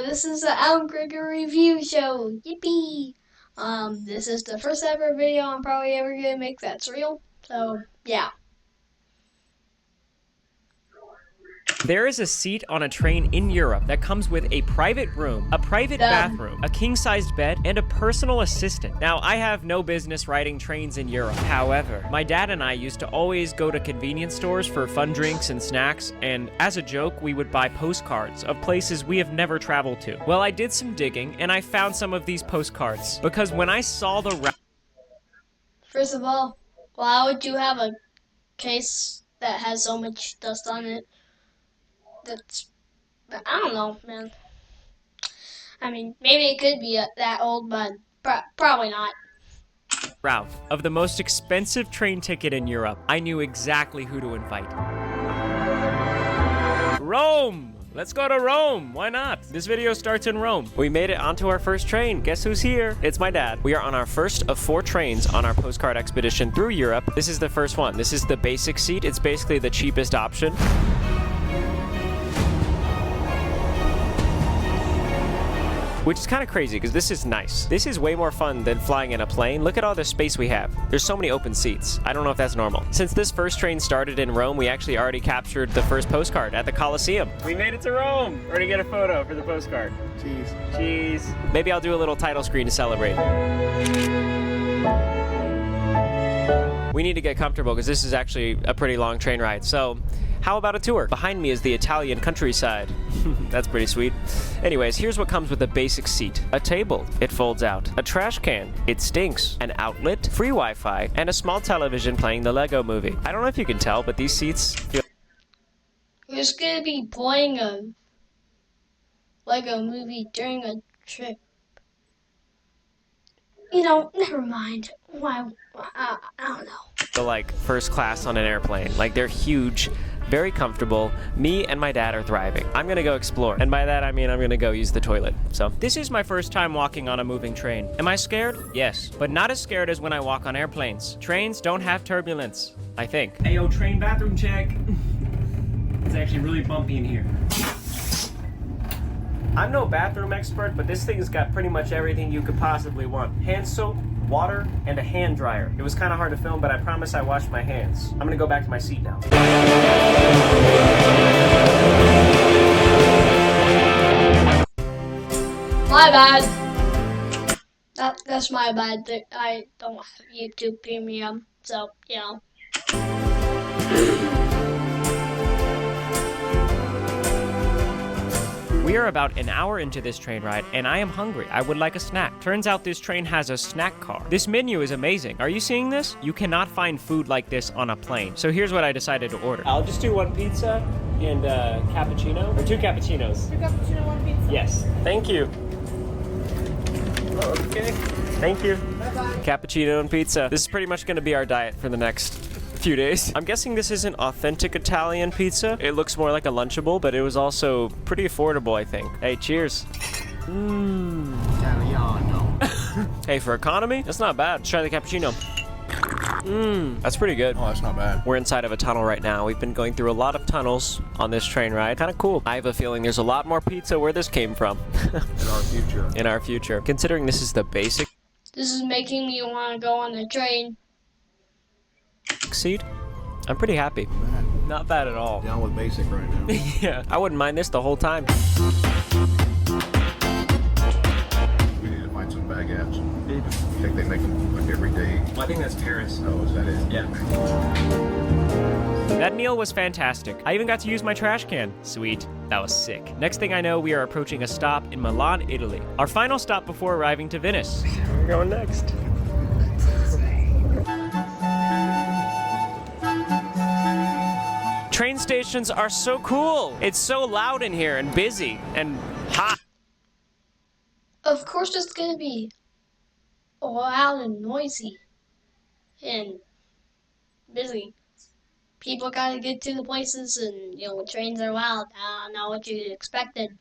this is the Krieger review show. Yippee! This is the first ever video I'm probably ever gonna make that's real. So, yeah. There is a seat on a train in Europe that comes with a private room, a private bathroom, a king-sized bed, and a personal assistant. Now, I have no business riding trains in Europe. However, my dad and I used to always go to convenience stores for fun drinks and snacks, and as a joke, we would buy postcards of places we have never traveled to. Well, I did some digging, and I found some of these postcards, because when I saw the First of all, why would you have a case that has so much dust on it? I don't know, man. I mean, maybe it could be that old, but probably not. Ralph, of the most expensive train ticket in Europe, I knew exactly who to invite. Rome! Let's go to Rome! Why not? This video starts in Rome. We made it onto our first train. Guess who's here? It's my dad. We are on our first of 4 trains on our postcard expedition through Europe. This is the first one. This is the basic seat. It's basically the cheapest option. Which is kind of crazy because this is nice. This is way more fun than flying in a plane. Look at all the space we have. There's so many open seats. I don't know if that's normal. Since this first train started in Rome, we actually already captured the first postcard at the Colosseum. We made it to Rome. We're gonna get a photo for the postcard. Cheese. Cheese. Maybe I'll do a little title screen to celebrate. We need to get comfortable because this is actually a pretty long train ride. So how about a tour? Behind me is the Italian countryside. That's pretty sweet. Anyways, here's what comes with a basic seat. A table, it folds out. A trash can, it stinks. An outlet, free Wi-Fi, and a small television playing the Lego movie. I don't know if you can tell, but these seats feel... Who's gonna be playing a Lego movie during a trip? You know, never mind. Why? I don't know. like first class on an airplane. Like they're huge, very comfortable. Me and my dad are thriving. I'm gonna go explore. And by that I mean I'm gonna go use the toilet. So this is my first time walking on a moving train. Am I scared? Yes, but not as scared as when I walk on airplanes. Trains don't have turbulence, I think. Hey yo, train bathroom check. It's actually really bumpy in here. I'm no bathroom expert, but this thing's got pretty much everything you could possibly want. Hand soap, water, and a hand dryer. It was kind of hard to film, but I promise I washed my hands. I'm gonna go back to my seat now. My bad. That's my bad. I don't have YouTube Premium, so, you know. We are about an hour into this train ride, and I am hungry. I would like a snack. Turns out this train has a snack car. This menu is amazing. Are you seeing this? You cannot find food like this on a plane. So here's what I decided to order. I'll just do 1 pizza and cappuccino, or 2 cappuccinos. 2 cappuccino, 1 pizza. Yes. Thank you. Okay. Thank you. Bye-bye. Cappuccino and pizza. This is pretty much going to be our diet for the next few days. I'm guessing this isn't authentic Italian pizza. It looks more like a Lunchable, but it was also pretty affordable, I think. Hey, cheers. Italiano. Hey, for economy, that's not bad. Let's try the cappuccino. That's pretty good. Oh, that's not bad. We're inside of a tunnel right now. We've been going through a lot of tunnels on this train ride. Kind of cool. I have a feeling there's a lot more pizza where this came from. In our future. In our future. Considering this is the basic This is making me want to go on the train. seat, I'm pretty happy. Man, Not bad at all. down with basic right now. Yeah, I wouldn't mind this the whole time. We need to find some baguettes. I think they make them like every day. I think that's Paris. Oh, is that it? Yeah. That meal was fantastic. I even got to use my trash can. Sweet. That was sick. Next thing I know, we are approaching a stop in Milan, Italy. Our final stop before arriving to Venice. We're going next. Train stations are so cool. It's so loud in here and busy and hot. Of course it's gonna be loud and noisy and busy. People gotta get to the places and, you know, trains are loud. I don't know what you expected.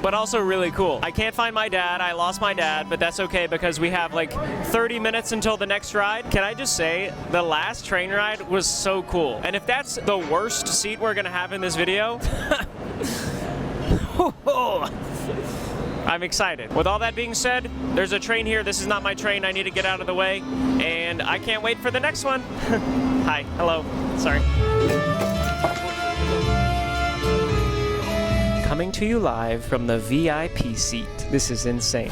But also really cool. I can't find my dad. I lost my dad, but that's okay because we have like 30 minutes until the next ride. Can I just say, the last train ride was so cool. And if that's the worst seat we're gonna have in this video, I'm excited. With all that being said, there's a train here. This is not my train. I need to get out of the way. And I can't wait for the next one. Hi. Hello. Sorry. Coming to you live from the VIP seat. This is insane.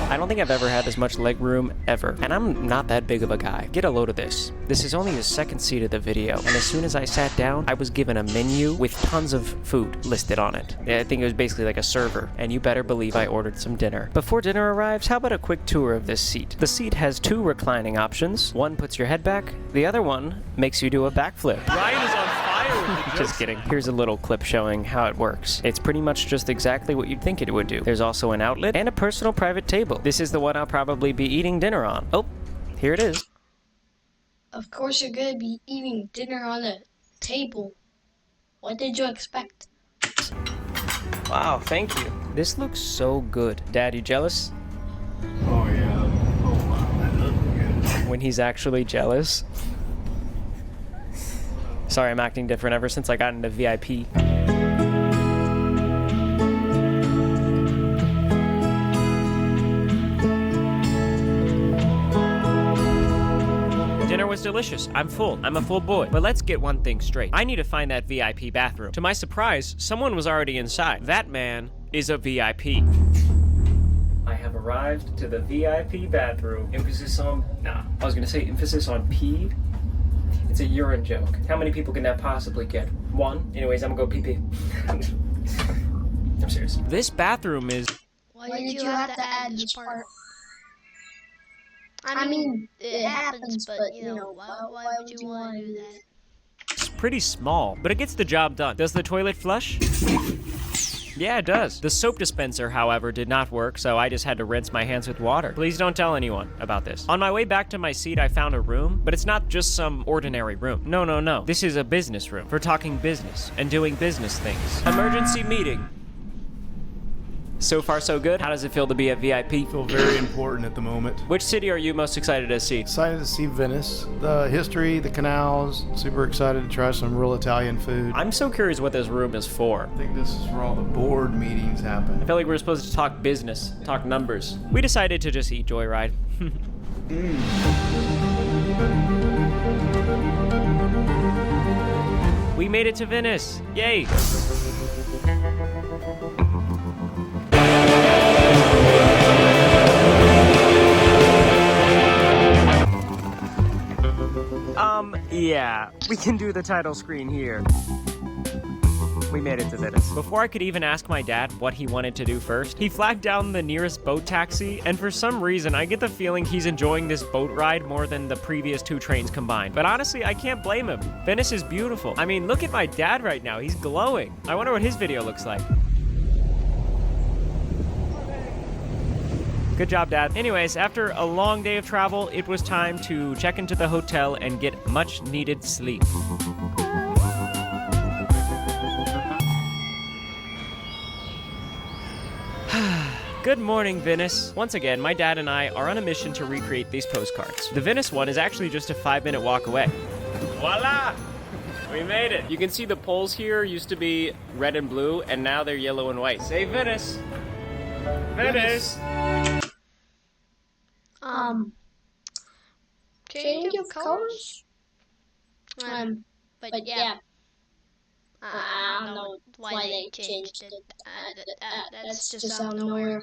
I don't think I've ever had this much leg room ever, and I'm not that big of a guy. Get a load of this. This is only the second seat of the video, and as soon as I sat down, I was given a menu with tons of food listed on it. I think it was basically like a server, and you better believe I ordered some dinner. Before dinner arrives, how about a quick tour of this seat? The seat has two reclining options. One puts your head back, the other one makes you do a backflip. Ryan is on fire with the jokes. Just kidding. Here's a little clip showing how it works. It's pretty much just exactly what you'd think it would do. There's also an outlet and a personal private table. This is the one I'll probably be eating dinner on. Oh, here it is. Of course you're gonna be eating dinner on a table. What did you expect? Wow, thank you. This looks so good. Dad, you jealous? Oh yeah. Oh wow, that looks good. When he's actually jealous. Sorry, I'm acting different ever since I got into VIP. Dinner was delicious. I'm full. I'm a full boy. But let's get one thing straight. I need to find that VIP bathroom. To my surprise, someone was already inside. That man is a VIP. I have arrived to the VIP bathroom. Emphasis on... Nah, I was gonna say emphasis on pee. It's a urine joke. How many people can that possibly get? One? Anyways, I'm gonna go pee-pee. I'm serious. This bathroom is... Why did you have to add this part? I mean, it happens, but you know, why would you want to do that? It's pretty small, but it gets the job done. Does the toilet flush? Yeah, it does. The soap dispenser, however, did not work, so I just had to rinse my hands with water. Please don't tell anyone about this. On my way back to my seat, I found a room, but it's not just some ordinary room. No, no, no. This is a business room for talking business and doing business things. Emergency meeting. So far, so good. How does it feel to be a VIP? Feel very important at the moment. Which city are you most excited to see? Excited to see Venice. The history, the canals. Super excited to try some real Italian food. I'm so curious what this room is for. I think this is where all the board meetings happen. I feel like we're supposed to talk business, talk numbers. We decided to just eat Joyride. We made it to Venice. Yay! Yeah, we can do the title screen here. We made it to Venice. Before I could even ask my dad what he wanted to do first, he flagged down the nearest boat taxi, and for some reason, I get the feeling he's enjoying this boat ride more than the previous two trains combined. But honestly, I can't blame him. Venice is beautiful. I mean, look at my dad right now. He's glowing. I wonder what his video looks like. Good job, Dad. Anyways, after a long day of travel, it was time to check into the hotel and get much needed sleep. Good morning, Venice. Once again, my dad and I are on a mission to recreate these postcards. The Venice one is actually just a 5-minute walk away. Voila! We made it. You can see the poles here used to be red and blue, and now they're yellow and white. Say Venice. Venice. Change of colors? But yeah. I don't know why they changed it. That's just out of nowhere.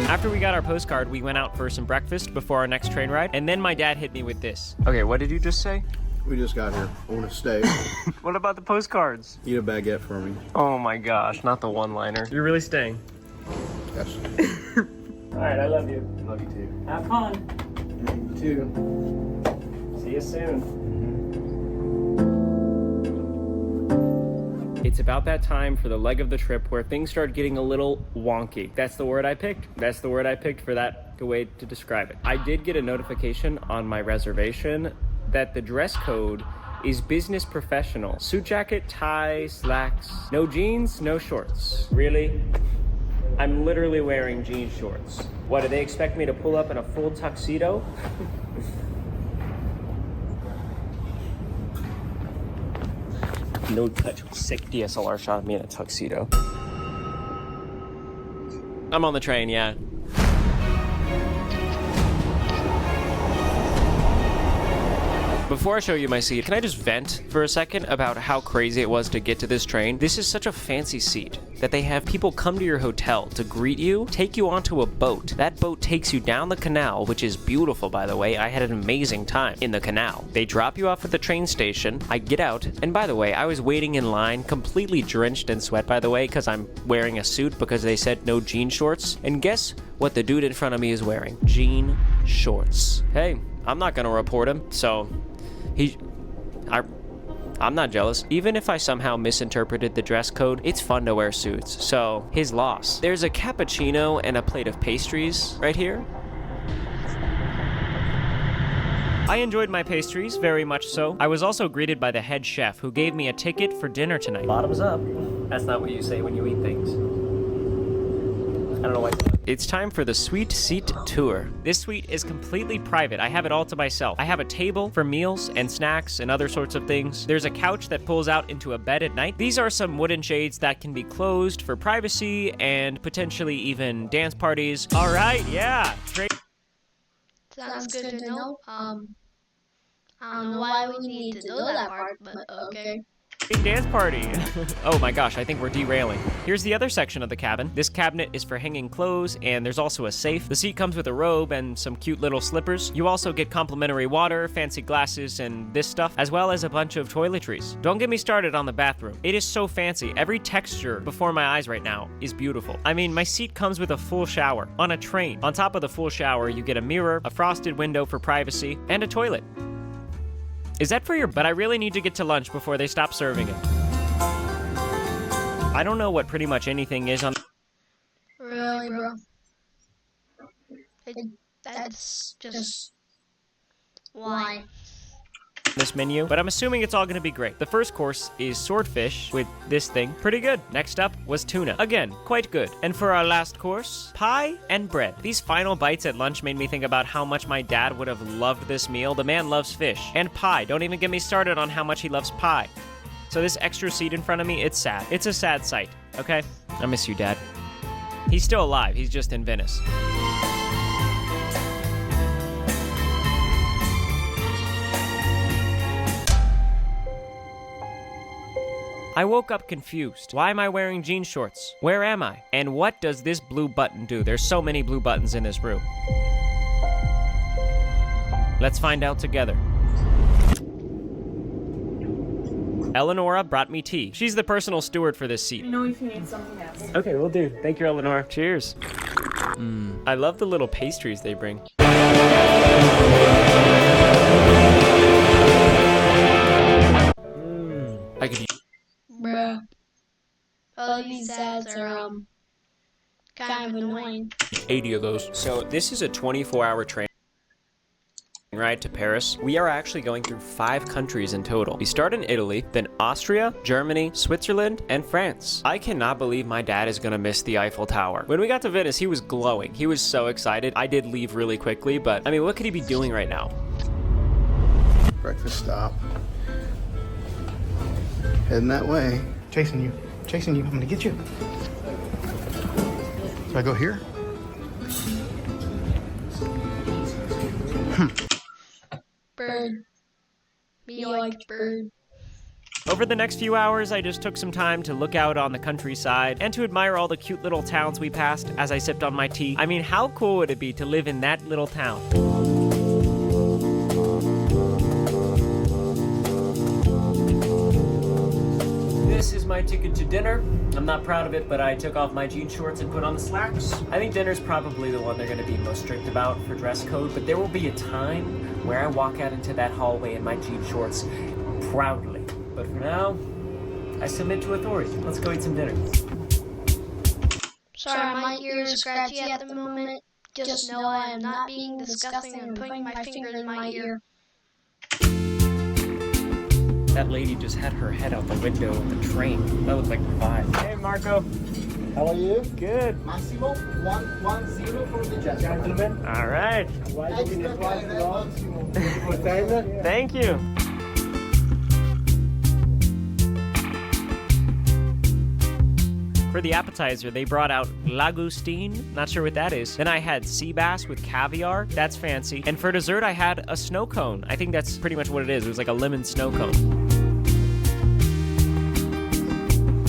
After we got our postcard, we went out for some breakfast before our next train ride, and then my dad hit me with this. Okay, what did you just say? We just got here. I want to stay. What about the postcards? Eat a baguette for me. Oh my gosh, not the one-liner. You're really staying? Yes. Alright, I love you. Love you too. Have fun. You too. See you soon. It's about that time for the leg of the trip where things start getting a little wonky. That's the word I picked. That's the word I picked for that way to describe it. I did get a notification on my reservation that the dress code is business professional. Suit jacket, tie, slacks. No jeans, no shorts. Really? I'm literally wearing jean shorts. What, do they expect me to pull up in a full tuxedo? No touch. Sick DSLR shot of me in a tuxedo. I'm on the train, yeah. Before I show you my seat, can I just vent for a second about how crazy it was to get to this train? This is such a fancy seat that they have people come to your hotel to greet you, take you onto a boat. That boat takes you down the canal, which is beautiful, by the way. I had an amazing time in the canal. They drop you off at the train station. I get out, and by the way, I was waiting in line, completely drenched in sweat, by the way, because I'm wearing a suit because they said no jean shorts. And guess what the dude in front of me is wearing? Jean shorts. Hey, I'm not gonna report him, so... I'm not jealous. Even if I somehow misinterpreted the dress code, it's fun to wear suits, so his loss. There's a cappuccino and a plate of pastries right here. I enjoyed my pastries, very much so. I was also greeted by the head chef, who gave me a ticket for dinner tonight. Bottoms up. That's not what you say when you eat things. I don't know why. It's time for the suite seat tour. This suite is completely private. I have it all to myself. I have a table for meals and snacks and other sorts of things. There's a couch that pulls out into a bed at night. These are some wooden shades that can be closed for privacy and potentially even dance parties. All right, yeah. Sounds good to know. I don't know why we need to know that part, but okay. Dance party. Oh my gosh, I think we're derailing. Here's the other section of the cabin. This cabinet is for hanging clothes, and there's also a safe. The seat comes with a robe and some cute little slippers. You also get complimentary water, fancy glasses, and this stuff, as well as a bunch of toiletries. Don't get me started on the bathroom. It is so fancy. Every texture before my eyes right now is beautiful. I mean, my seat comes with a full shower on a train. On top of the full shower, you get a mirror, a frosted window for privacy, and a toilet. Is that for your... But I really need to get to lunch before they stop serving it. I don't know what pretty much anything is on... Really, bro? That's just... Why? This menu, but I'm assuming it's all gonna be great. The first course is swordfish with this thing. Pretty good. Next up was tuna. Again, quite good. And for our last course, pie and bread. These final bites at lunch made me think about how much my dad would have loved this meal. The man loves fish and pie. Don't even get me started on how much he loves pie. So this extra seat in front of me, it's sad. It's a sad sight, okay? I miss you, Dad. He's still alive. He's just in Venice. I woke up confused. Why am I wearing jean shorts? Where am I? And what does this blue button do? There's so many blue buttons in this room. Let's find out together. Eleonora brought me tea. She's the personal steward for this seat. Let me know if you need something else. Okay, will do. Thank you, Eleonora. Cheers. I love the little pastries they bring. I could eat. Bruh. All these ads are, kind of annoying. 80 of those. So this is a 24-hour train ride to Paris. We are actually going through 5 countries in total. We start in Italy, then Austria, Germany, Switzerland, and France. I cannot believe my dad is gonna miss the Eiffel Tower. When we got to Venice, he was glowing. He was so excited. I did leave really quickly, but I mean, what could he be doing right now? Breakfast stop. Heading that way. Chasing you. Chasing you. I'm gonna get you. So I go here? Bird. Me like bird. Over the next few hours, I just took some time to look out on the countryside and to admire all the cute little towns we passed as I sipped on my tea. I mean, how cool would it be to live in that little town? This is my ticket to dinner. I'm not proud of it, but I took off my jean shorts and put on the slacks. I think dinner's probably the one they're gonna be most strict about for dress code, but there will be a time where I walk out into that hallway in my jean shorts proudly. But for now, I submit to authority. Let's go eat some dinner. Sorry, my ear is scratchy at the moment. Just know I am not being disgusting and putting my finger in my ear. That lady just had her head out the window of the train. That looked like a vibe. Hey, Marco. How are you? Good. Massimo, 110 for the gentleman. All right. Thank you. For the appetizer, they brought out langoustine, not sure what that is. Then I had sea bass with caviar, that's fancy. And for dessert, I had a snow cone. I think that's pretty much what it is. It was like a lemon snow cone.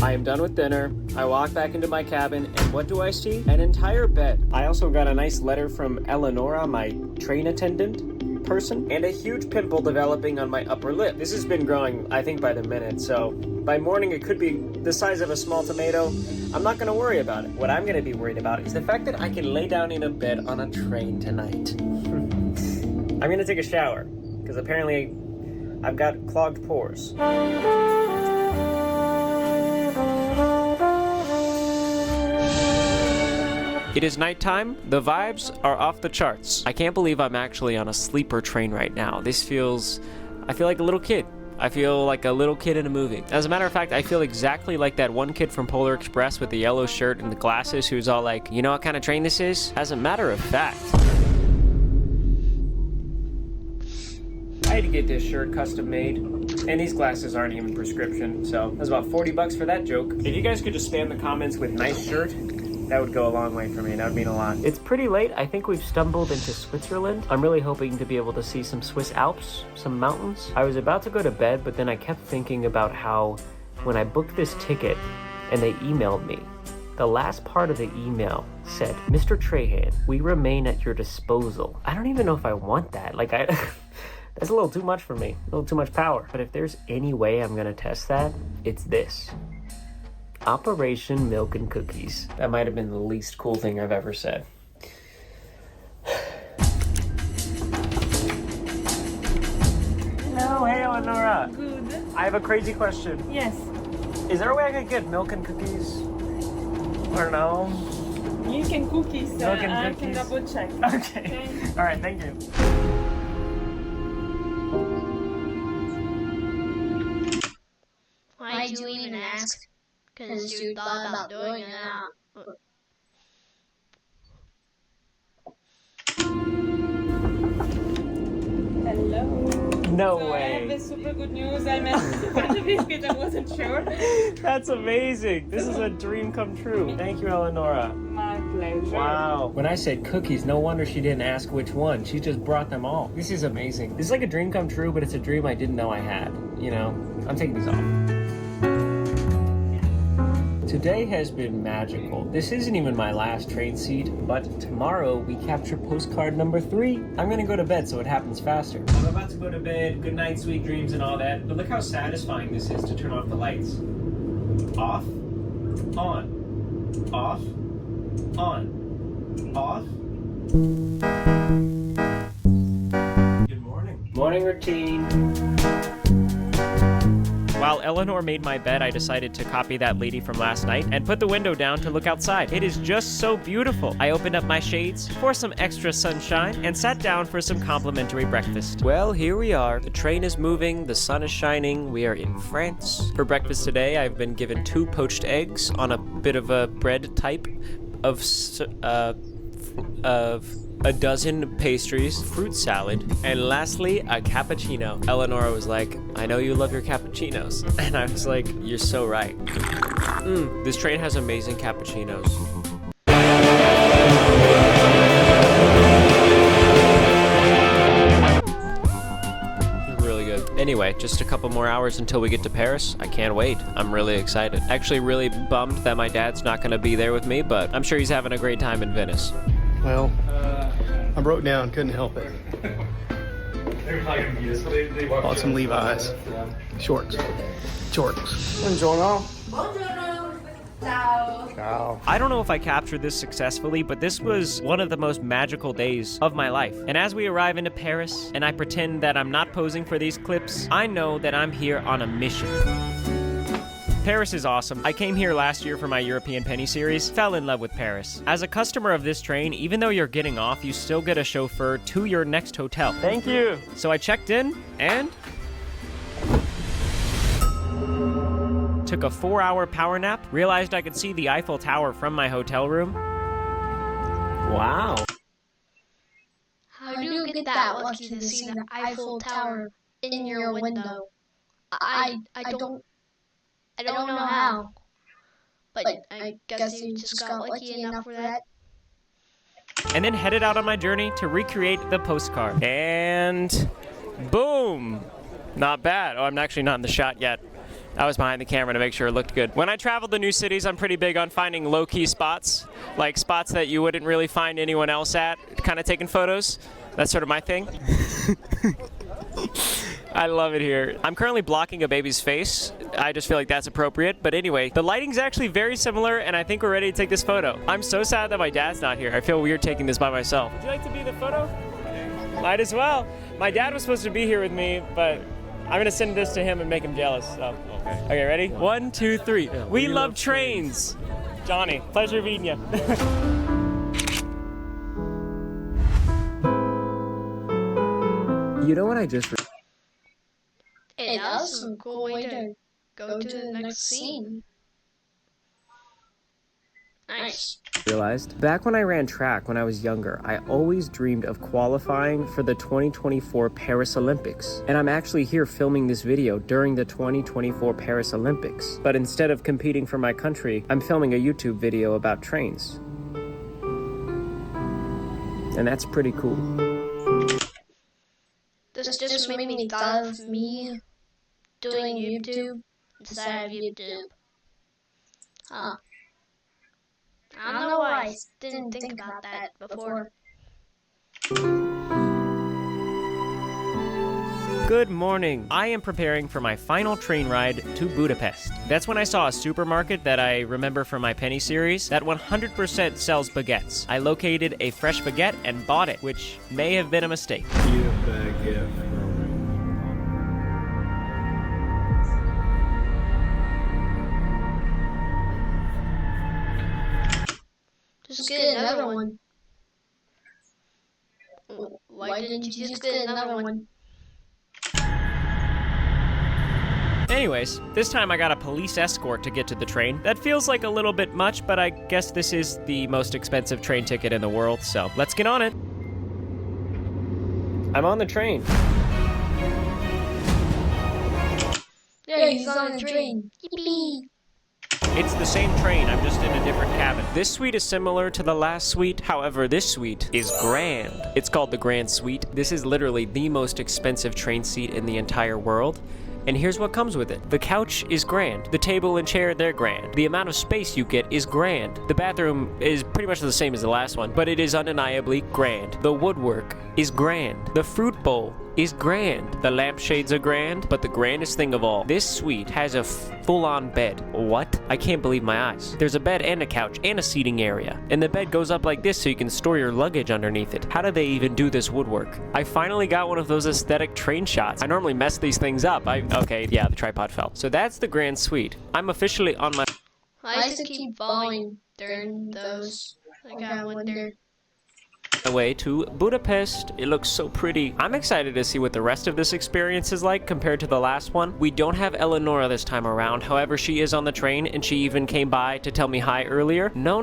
I am done with dinner. I walk back into my cabin, and what do I see? An entire bed. I also got a nice letter from Eleonora, my train attendant person, and a huge pimple developing on my upper lip. This has been growing, I think, by the minute, so by morning it could be the size of a small tomato. I'm not gonna worry about it. What I'm gonna be worried about is the fact that I can lay down in a bed on a train tonight. I'm gonna take a shower, because apparently I've got clogged pores. It is nighttime. The vibes are off the charts. I can't believe I'm actually on a sleeper train right now. I feel like a little kid. I feel like a little kid in a movie. As a matter of fact, I feel exactly like that one kid from Polar Express with the yellow shirt and the glasses who's all like, you know what kind of train this is? As a matter of fact, I had to get this shirt custom made, and these glasses aren't even prescription, so that's about 40 bucks for that joke. If you guys could just spam the comments with nice shirt, that would go a long way for me. That would mean a lot. It's pretty late. I think we've stumbled into Switzerland. I'm really hoping to be able to see some Swiss Alps, some mountains. I was about to go to bed, but then I kept thinking about how when I booked this ticket and they emailed me, the last part of the email said, Mr. Trahan, we remain at your disposal. I don't even know if I want that. That's a little too much for me, a little too much power. But if there's any way I'm gonna test that, it's this. Operation Milk and Cookies. That might have been the least cool thing I've ever said. Hello, hey Eleonora. Good. I have a crazy question. Yes. Is there a way I could get milk and cookies? I don't know. Milk and cookies. Milk and I cookies. can double check. Okay. All right, thank you. Why'd you even ask? Because you thought about doing it. Hello. No So way. I have this super good news. I meant to part of it because I wasn't sure. That's amazing. This is a dream come true. Thank you, Eleonora. My pleasure. Wow. When I said cookies, no wonder she didn't ask which one. She just brought them all. This is amazing. This is like a dream come true, but it's a dream I didn't know I had. You know, I'm taking these off. Today has been magical. This isn't even my last train seat, but tomorrow we capture postcard number 3. I'm gonna go to bed so it happens faster. I'm about to go to bed, good night, sweet dreams and all that, but look how satisfying this is to turn off the lights. Off, on, off, on, off. Good morning. Morning routine. While Eleanor made my bed, I decided to copy that lady from last night and put the window down to look outside. It is just so beautiful. I opened up my shades for some extra sunshine and sat down for some complimentary breakfast. Well, here we are. The train is moving, the sun is shining, we are in France. For breakfast today, I've been given 2 poached eggs on a bit of a bread type of a dozen pastries, fruit salad, and lastly, a cappuccino. Eleonora was like, I know you love your cappuccinos. And I was like, you're so right. This train has amazing cappuccinos. Really good. Anyway, just a couple more hours until we get to Paris. I can't wait. I'm really excited. Actually really bummed that my dad's not gonna be there with me, but I'm sure he's having a great time in Venice. Well, I broke down, couldn't help it. Bought some Levi's. Shorts. Buongiorno. Ciao. I don't know if I captured this successfully, but this was one of the most magical days of my life. And as we arrive into Paris, and I pretend that I'm not posing for these clips, I know that I'm here on a mission. Paris is awesome. I came here last year for my European Penny series, fell in love with Paris. As a customer of this train, even though you're getting off, you still get a chauffeur to your next hotel. Thank you. So I checked in, and took a 4-hour power nap, realized I could see the Eiffel Tower from my hotel room. Wow. How do you get that lucky to see the Eiffel Tower in your window? I don't know how. But I guess you just got lucky enough for that. And then headed out on my journey to recreate the postcard. And boom! Not bad. Oh, I'm actually not in the shot yet. I was behind the camera to make sure it looked good. When I travel to new cities, I'm pretty big on finding low-key spots, like spots that you wouldn't really find anyone else at, kind of taking photos. That's sort of my thing. I love it here. I'm currently blocking a baby's face. I just feel like that's appropriate. But anyway, the lighting's actually very similar, and I think we're ready to take this photo. I'm so sad that my dad's not here. I feel weird taking this by myself. Would you like to be the photo? Might as well. My dad was supposed to be here with me, but I'm gonna send this to him and make him jealous. So. Okay, ready? 1, 2, 3. We love trains. Johnny, pleasure meeting you. You know what I just... Hey, that was a cool way to go to the next scene. Nice. Realized back when I ran track when I was younger, I always dreamed of qualifying for the 2024 Paris Olympics. And I'm actually here filming this video during the 2024 Paris Olympics. But instead of competing for my country, I'm filming a YouTube video about trains. And that's pretty cool. This just made me thought of me doing YouTube instead of YouTube. Huh. I don't know why I didn't think about that before. Good morning. I am preparing for my final train ride to Budapest. That's when I saw a supermarket that I remember from my Penny series that 100% sells baguettes. I located a fresh baguette and bought it, which may have been a mistake. Just get another one. Why didn't you just get another one? Anyways, this time I got a police escort to get to the train. That feels like a little bit much, but I guess this is the most expensive train ticket in the world, so let's get on it. I'm on the train. Yeah, he's on the train. Yippee! It's the same train, I'm just in a different cabin. This suite is similar to the last suite, however, this suite is grand. It's called the Grand Suite. This is literally the most expensive train seat in the entire world. And here's what comes with it. The couch is grand. The table and chair, they're grand. The amount of space you get is grand. The bathroom is pretty much the same as the last one, but it is undeniably grand. The woodwork is grand. The fruit bowl is grand. The lampshades are grand, but the grandest thing of all, this suite has a full-on bed. What? I can't believe my eyes. There's a bed and a couch and a seating area. And the bed goes up like this so you can store your luggage underneath it. How do they even do this woodwork? I finally got one of those aesthetic train shots. I normally mess these things up. Okay, yeah, the tripod fell. So that's the Grand Suite. I'm officially on my... I used to keep falling during those. Like, I wonder. way to Budapest. It looks so pretty. I'm excited to see what the rest of this experience is like compared to the last one. We don't have Eleonora this time around. However, she is on the train and she even came by to tell me hi earlier. No.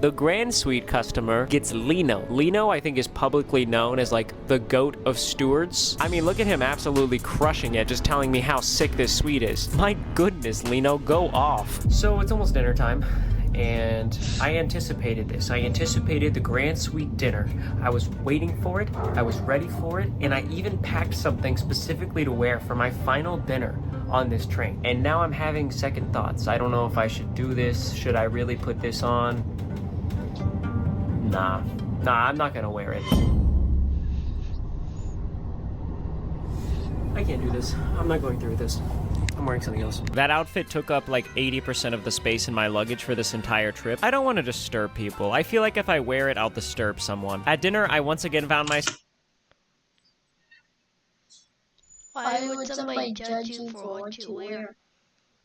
The Grand Suite customer gets Lino. Lino, I think, is publicly known as like the goat of stewards. I mean, look at him absolutely crushing it, just telling me how sick this suite is. My goodness, Lino, go off. So it's almost dinner time. And I anticipated this. I anticipated the Grand Suite dinner. I was waiting for it, I was ready for it, and I even packed something specifically to wear for my final dinner on this train. And now I'm having second thoughts. I don't know if I should do this. Should I really put this on? Nah, I'm not gonna wear it. I can't do this. I'm not going through this. I'm wearing something else. That outfit took up like 80% of the space in my luggage for this entire trip. I don't want to disturb people. I feel like if I wear it, I'll disturb someone. At dinner, I once again found myself... Why would somebody judge you for what you wear?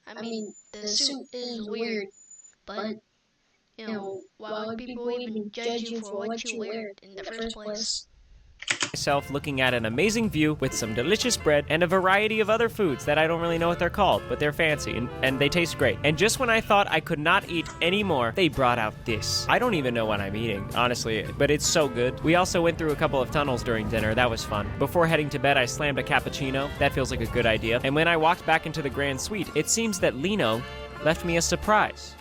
I mean, the suit is weird, but, you know, why would people even judge you for what you wear in the first place? myself looking at an amazing view with some delicious bread and a variety of other foods that I don't really know what they're called, but they're fancy and they taste great. And just when I thought I could not eat any more, they brought out this. I don't even know what I'm eating, honestly, but it's so good. We also went through a couple of tunnels during dinner. That was fun. Before heading to bed, I slammed a cappuccino. That feels like a good idea. And when I walked back into the grand suite, it seems that Lino left me a surprise.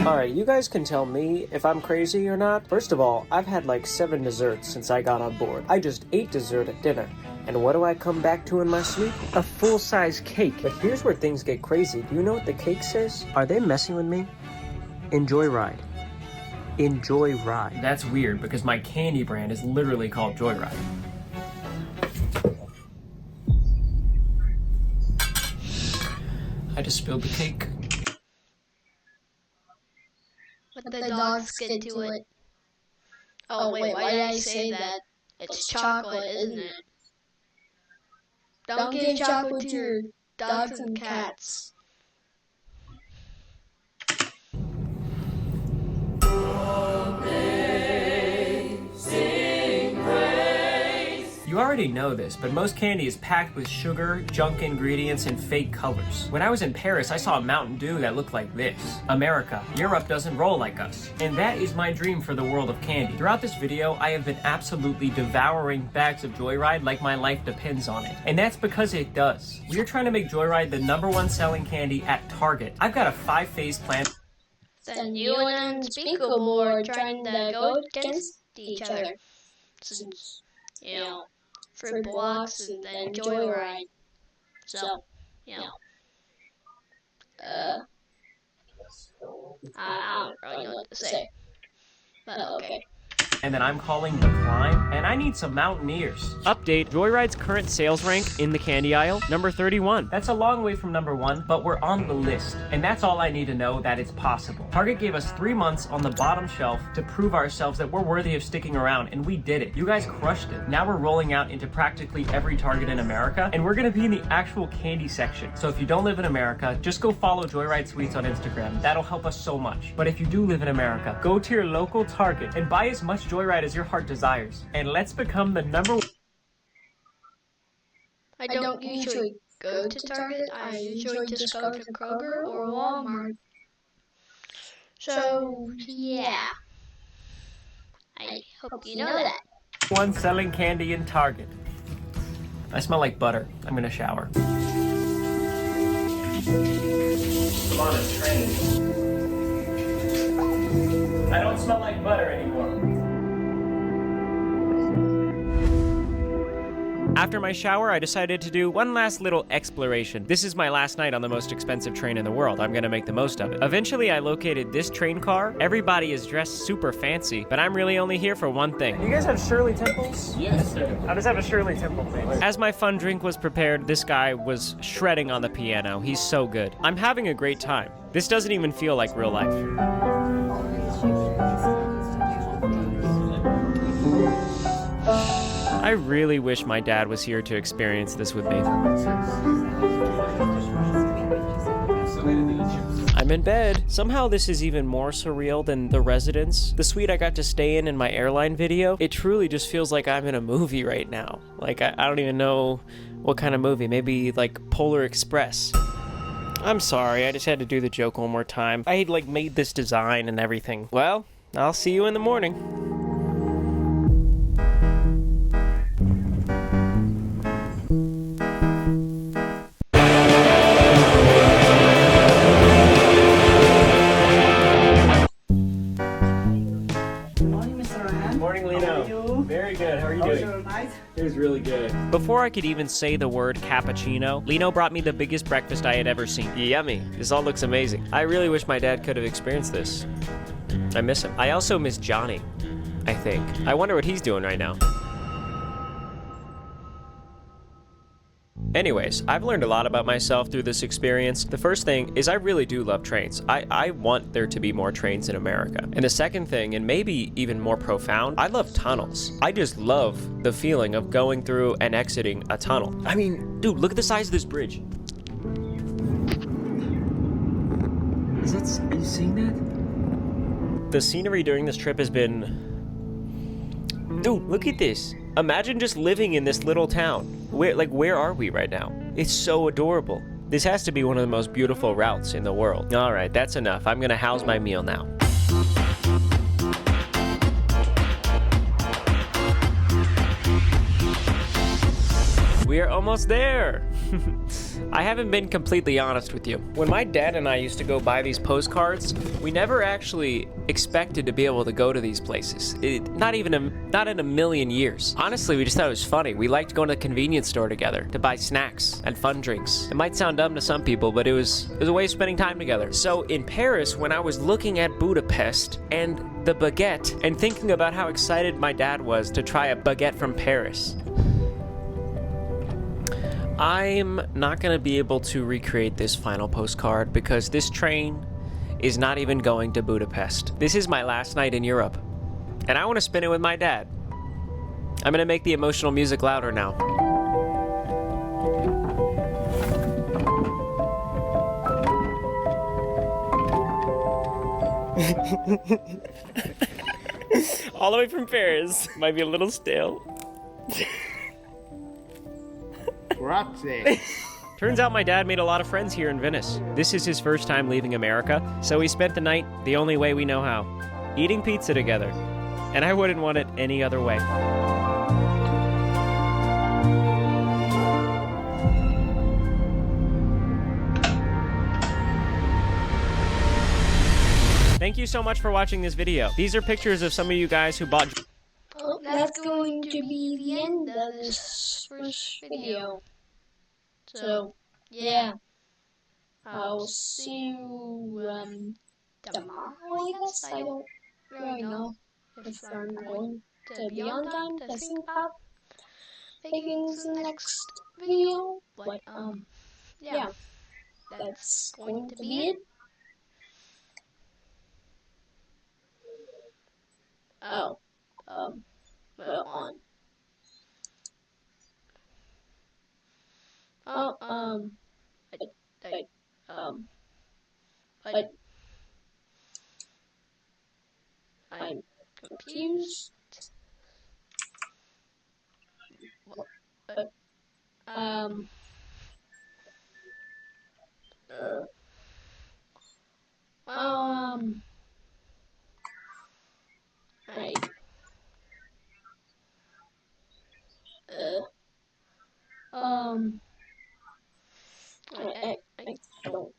Alright, you guys can tell me if I'm crazy or not. First of all, I've had like 7 desserts since I got on board. I just ate dessert at dinner. And what do I come back to in my suite? A full-size cake. But here's where things get crazy. Do you know what the cake says? Are they messing with me? Enjoy ride. Enjoy ride. That's weird because my candy brand is literally called Joyride. I just spilled the cake. But the dogs get to it. Oh wait, why did I say that? It's chocolate, isn't it? Don't give chocolate to your dogs and cats. You already know this, but most candy is packed with sugar, junk ingredients, and fake colors. When I was in Paris, I saw a Mountain Dew that looked like this. America, Europe doesn't roll like us. And that is my dream for the world of candy. Throughout this video, I have been absolutely devouring bags of Joyride like my life depends on it. And that's because it does. We are trying to make Joyride the #1 selling candy at Target. I've got a 5-phase plan. Then you and Unspeakable are trying to go against each other. Since, you know, Fruit Blocks and then Joyride. So, you know. I don't really know what to say. But okay. And then I'm calling the climb, and I need some Mountaineers. Update, Joyride's current sales rank in the candy aisle, number 31. That's a long way from #1, but we're on the list. And that's all I need to know that it's possible. Target gave us 3 months on the bottom shelf to prove ourselves that we're worthy of sticking around, and we did it. You guys crushed it. Now we're rolling out into practically every Target in America, and we're gonna be in the actual candy section. So if you don't live in America, just go follow Joyride Sweets on Instagram. That'll help us so much. But if you do live in America, go to your local Target and buy as much Joyride as your heart desires, and let's become the #1. I don't usually go to Target. I usually just go to Kroger or Walmart. So, yeah. I hope you know that. One selling candy in Target. I smell like butter. I'm gonna shower. I'm on a train. I don't smell like butter anymore. After my shower, I decided to do one last little exploration. This is my last night on the most expensive train in the world. I'm gonna make the most of it. Eventually, I located this train car. Everybody is dressed super fancy, but I'm really only here for one thing. You guys have Shirley Temples? Yes, sir. I'll just have a Shirley Temple, please. As my fun drink was prepared, this guy was shredding on the piano. He's so good. I'm having a great time. This doesn't even feel like real life. I really wish my dad was here to experience this with me. I'm in bed. Somehow this is even more surreal than the residence. The suite I got to stay in my airline video, it truly just feels like I'm in a movie right now. Like, I don't even know what kind of movie. Maybe like Polar Express. I'm sorry, I just had to do the joke one more time. I like made this design and everything. Well, I'll see you in the morning. Very good. How are you doing? It was really good. Before I could even say the word cappuccino, Lino brought me the biggest breakfast I had ever seen. Yummy. This all looks amazing. I really wish my dad could have experienced this. I miss him. I also miss Johnny, I think. I wonder what he's doing right now. Anyways, I've learned a lot about myself through this experience. The first thing is I really do love trains. I want there to be more trains in America. And the second thing, and maybe even more profound, I love tunnels. I just love the feeling of going through and exiting a tunnel. I mean, dude, look at the size of this bridge. Are you seeing that? The scenery during this trip has been... Dude, look at this. Imagine just living in this little town. Where are we right now? It's so adorable. This has to be one of the most beautiful routes in the world. All right, that's enough. I'm gonna house my meal now. We are almost there. I haven't been completely honest with you. When my dad and I used to go buy these postcards, we never actually expected to be able to go to these places. Not in a million years. Honestly, we just thought it was funny. We liked going to the convenience store together to buy snacks and fun drinks. It might sound dumb to some people, but it was a way of spending time together. So in Paris, when I was looking at Budapest and the baguette and thinking about how excited my dad was to try a baguette from Paris, I'm not going to be able to recreate this final postcard because this train is not even going to Budapest. This is my last night in Europe, and I want to spend it with my dad. I'm going to make the emotional music louder now. All the way from Paris. Might be a little stale. Grazie. Turns out my dad made a lot of friends here in Venice. This is his first time leaving America, so he spent the night the only way we know how, eating pizza together. And I wouldn't want it any other way. Thank you so much for watching this video. These are pictures of some of you guys who bought... Well, that's going to be the end of this first video. So, yeah. I'll see you, tomorrow, I guess? I don't really know if I'm going to be on time to think about making the next video. But, yeah. That's going to be it. Oh, well, on. Oh, but I'm confused. But, I, I don't,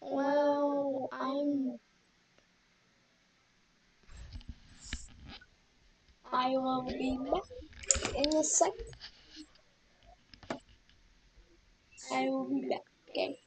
well, I will be back in a sec. I will be back, okay?